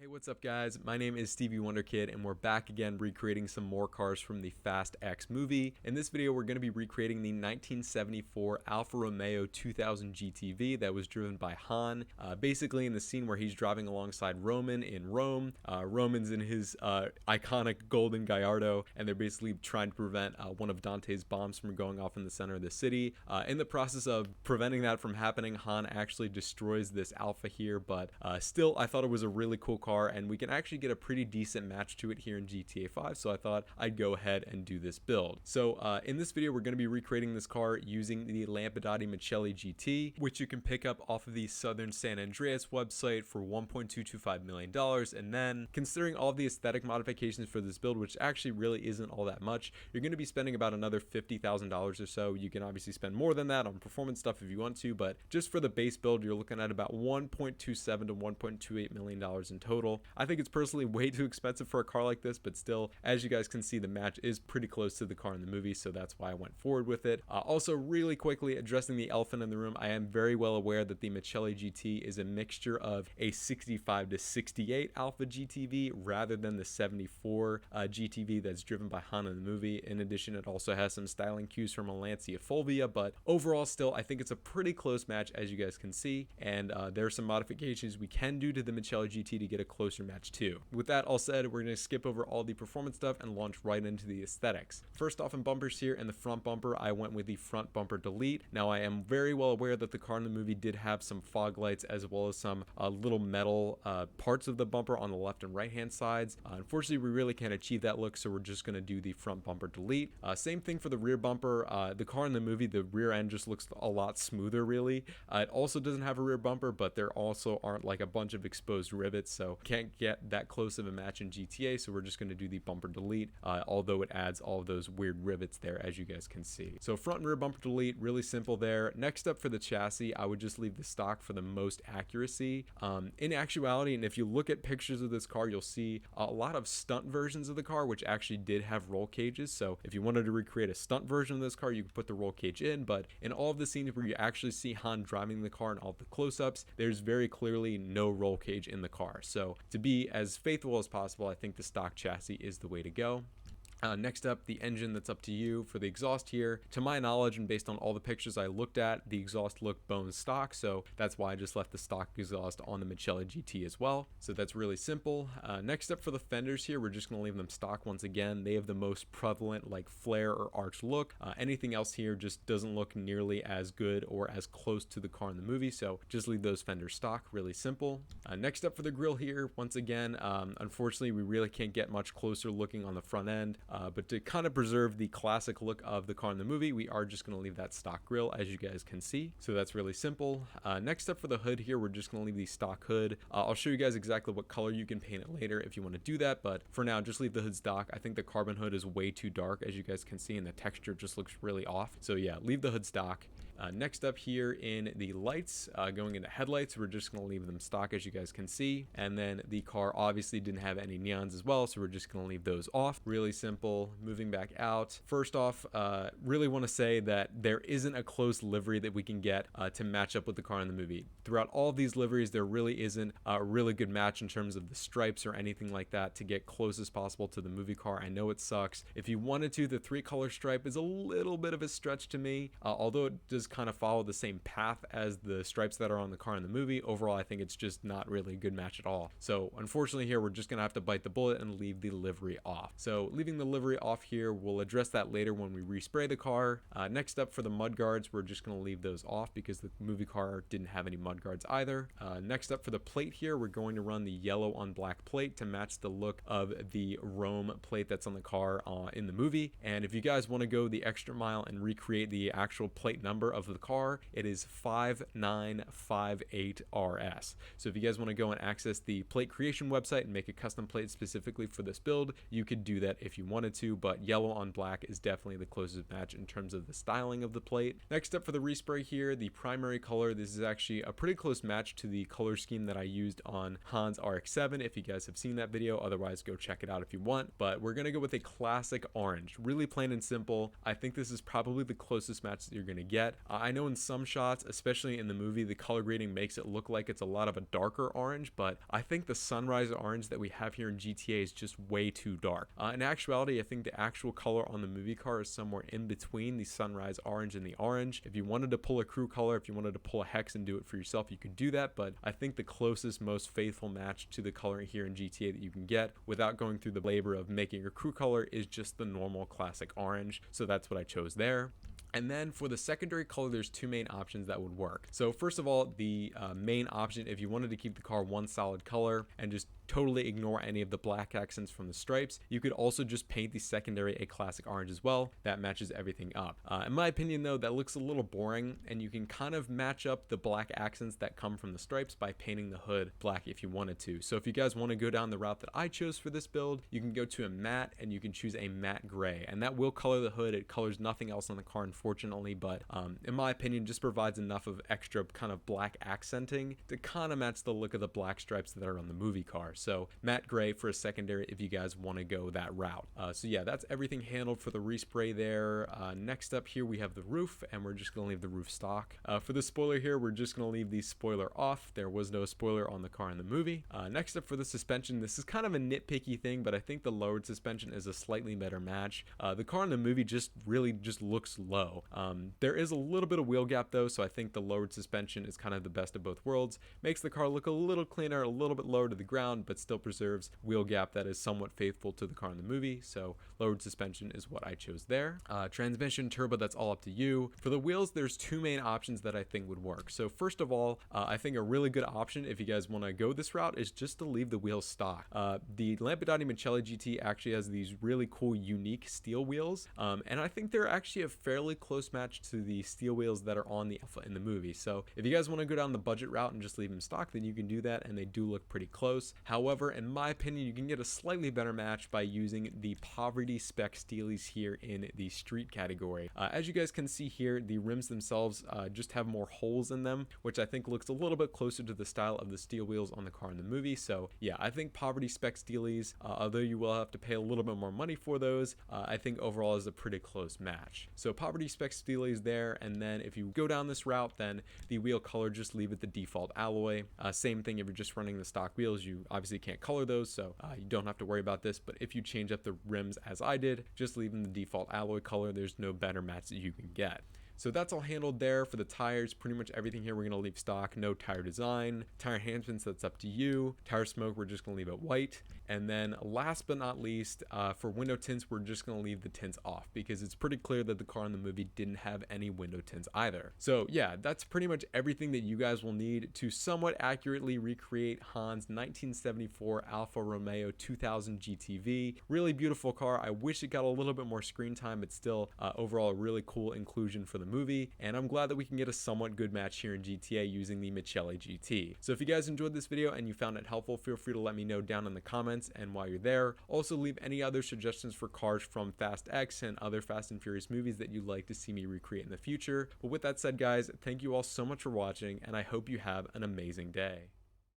Hey, what's up guys? My name is StevieWunderKid and we're back again recreating some more cars from the Fast X movie. In this video we're going to be recreating the 1974 Alfa Romeo 2000 GTV that was driven by Han. Basically in the scene where he's driving alongside Roman in Rome. Roman's in his iconic golden Gallardo and they're basically trying to prevent one of Dante's bombs from going off in the center of the city. In the process of preventing that from happening, Han actually destroys this Alfa here, but still I thought it was a really cool car and we can actually get a pretty decent match to it here in GTA 5, so I thought I'd go ahead and do this build. So in this video we're going to be recreating this car using the Lampadati Michelli GT, which you can pick up off of the Southern San Andreas website for $1.225 million. And then considering all of the aesthetic modifications for this build, which actually really isn't all that much, you're going to be spending about another $50,000 or so. You can obviously spend more than that on performance stuff if you want to, but just for the base build you're looking at about $1.27 to $1.28 million in total. I think it's personally way too expensive for a car like this, but still, as you guys can see, the match is pretty close to the car in the movie, so that's why I went forward with it. Also, really quickly addressing the elephant in the room, I am very well aware that the Michelli GT is a mixture of a 65 to 68 Alpha GTV rather than the 74 GTV that's driven by Han in the movie. In addition, it also has some styling cues from a Lancia Fulvia, but overall still, I think it's a pretty close match as you guys can see, and there are some modifications we can do to the Michelli GT to get a closer match too. With that all said, we're going to skip over all the performance stuff and launch right into the aesthetics. First off, in bumpers here, in the front bumper I went with the front bumper delete. Now I am very well aware that the car in the movie did have some fog lights as well as some little metal parts of the bumper on the left and right hand sides. Unfortunately we really can't achieve that look, so we're just going to do the front bumper delete. Same thing for the rear bumper. The car in the movie, the rear end just looks a lot smoother really. It also doesn't have a rear bumper, but there also aren't like a bunch of exposed rivets, so can't get that close of a match in GTA, so we're just going to do the bumper delete, although it adds all of those weird rivets there as you guys can see. So front and rear bumper delete, really simple there. Next up for the chassis, I would just leave the stock for the most accuracy. In actuality, and if you look at pictures of this car, you'll see a lot of stunt versions of the car which actually did have roll cages, so if you wanted to recreate a stunt version of this car you could put the roll cage in, but in all of the scenes where you actually see Han driving the car and all the close-ups, there's very clearly no roll cage in the car. So to be as faithful as possible, I think the stock chassis is the way to go. Next up, the engine, that's up to you. For the exhaust here, to my knowledge and based on all the pictures I looked at, the exhaust looked bone stock, so that's why I just left the stock exhaust on the Michelli GT as well. So that's really simple. Next up for the fenders here, we're just going to leave them stock once again. They have the most prevalent like flare or arch look. Anything else here just doesn't look nearly as good or as close to the car in the movie, so just leave those fenders stock, really simple. Next up for the grille here, once again, unfortunately we really can't get much closer looking on the front end. But to kind of preserve the classic look of the car in the movie, we are just going to leave that stock grille as you guys can see. So that's really simple. Next up for the hood here, we're just going to leave the stock hood. I'll show you guys exactly what color you can paint it later if you want to do that, but for now just leave the hood stock. I think the carbon hood is way too dark as you guys can see, and the texture just looks really off. So yeah, leave the hood stock. Next up here in the lights, going into headlights, we're just going to leave them stock as you guys can see, and then the car obviously didn't have any neons as well, so we're just going to leave those off. Really simple. Moving back out, first off, really want to say that there isn't a close livery that we can get to match up with the car in the movie. Throughout all of these liveries there really isn't a really good match in terms of the stripes or anything like that to get close as possible to the movie car. I know it sucks. If you wanted to, the 3-color stripe is a little bit of a stretch to me, although it does kind of follow the same path as the stripes that are on the car in the movie. Overall I think it's just not really a good match at all, so unfortunately here we're just gonna have to bite the bullet and leave the livery off. So leaving the livery off here, we'll address that later when we respray the car. Next up for the mud guards, we're just going to leave those off because the movie car didn't have any mud guards either. Next up for the plate here, we're going to run the yellow on black plate to match the look of the Rome plate that's on the car in the movie. And if you guys want to go the extra mile and recreate the actual plate number of the car, it is 5958RS. So if you guys want to go and access the plate creation website and make a custom plate specifically for this build, you could do that if you wanted to, but yellow on black is definitely the closest match in terms of the styling of the plate. Next up for the respray here, the primary color, this is actually a pretty close match to the color scheme that I used on Han's RX-7 if you guys have seen that video. Otherwise go check it out if you want, but we're gonna go with a classic orange, really plain and simple. I think this is probably the closest match that you're gonna get. I know in some shots, especially in the movie, the color grading makes it look like it's a lot of a darker orange, but I think the sunrise orange that we have here in GTA is just way too dark. In actuality, I think the actual color on the movie car is somewhere in between the sunrise orange and the orange. If you wanted to pull a crew color, if you wanted to pull a hex and do it for yourself, you could do that, but I think the closest, most faithful match to the coloring here in GTA that you can get without going through the labor of making a crew color is just the normal classic orange. So that's what I chose there. And then for the secondary color, there's two main options that would work. So first of all, the main option, if you wanted to keep the car one solid color and just totally ignore any of the black accents from the stripes, you could also just paint the secondary a classic orange as well. That matches everything up. In my opinion though, that looks a little boring, and you can kind of match up the black accents that come from the stripes by painting the hood black if you wanted to. So if you guys want to go down the route that I chose for this build, you can go to a matte and you can choose a matte gray, and that will color the hood. It colors nothing else on the car, unfortunately, but in my opinion just provides enough of extra kind of black accenting to kind of match the look of the black stripes that are on the movie car. So matte gray for a secondary if you guys want to go that route. So yeah, that's everything handled for the respray there. Next up here we have the roof, and we're just going to leave the roof stock. For the spoiler here, we're just going to leave the spoiler off. There was no spoiler on the car in the movie. Next up for the suspension, this is kind of a nitpicky thing, but I think the lowered suspension is a slightly better match. The car in the movie really looks low. There is a little bit of wheel gap though, so I think the lowered suspension is kind of the best of both worlds. Makes the car look a little cleaner, a little bit lower to the ground, but still preserves wheel gap that is somewhat faithful to the car in the movie. So lowered suspension is what I chose there. Transmission, turbo, that's all up to you. For the wheels, there's two main options that I think would work. So first of all, I think a really good option if you guys want to go this route is just to leave the wheels stock. The Lampadati Michelli GT actually has these really cool unique steel wheels, and I think they're actually a fairly close match to the steel wheels that are on the Alfa in the movie. So if you guys want to go down the budget route and just leave them stock, then you can do that, and they do look pretty close. However, in my opinion, you can get a slightly better match by using the poverty spec steelies here in the street category. As you guys can see here, the rims themselves just have more holes in them, which I think looks a little bit closer to the style of the steel wheels on the car in the movie. So yeah, I think poverty spec steelies, although you will have to pay a little bit more money for those, I think overall is a pretty close match. So poverty spec steelies there, and then if you go down this route, then the wheel color, just leave it the default alloy. Same thing if you're just running the stock wheels, you obviously can't color those, so you don't have to worry about this. But if you change up the rims as I did, just leave them the default alloy color. There's no better match that you can get. So that's all handled there. For the tires, pretty much everything here we're going to leave stock. No tire design. Tire enhancements, that's up to you. Tire smoke, we're just going to leave it white. And then last but not least, for window tints, we're just going to leave the tints off because it's pretty clear that the car in the movie didn't have any window tints either. So yeah, that's pretty much everything that you guys will need to somewhat accurately recreate Han's 1974 Alfa Romeo 2000 GTV. Really beautiful car. I wish it got a little bit more screen time, but still overall a really cool inclusion for the movie, and I'm glad that we can get a somewhat good match here in GTA using the Michelli GT. So if you guys enjoyed this video and you found it helpful, feel free to let me know down in the comments, and while you're there, also leave any other suggestions for cars from Fast X and other Fast and Furious movies that you'd like to see me recreate in the future. But with that said, guys, thank you all so much for watching, and I hope you have an amazing day.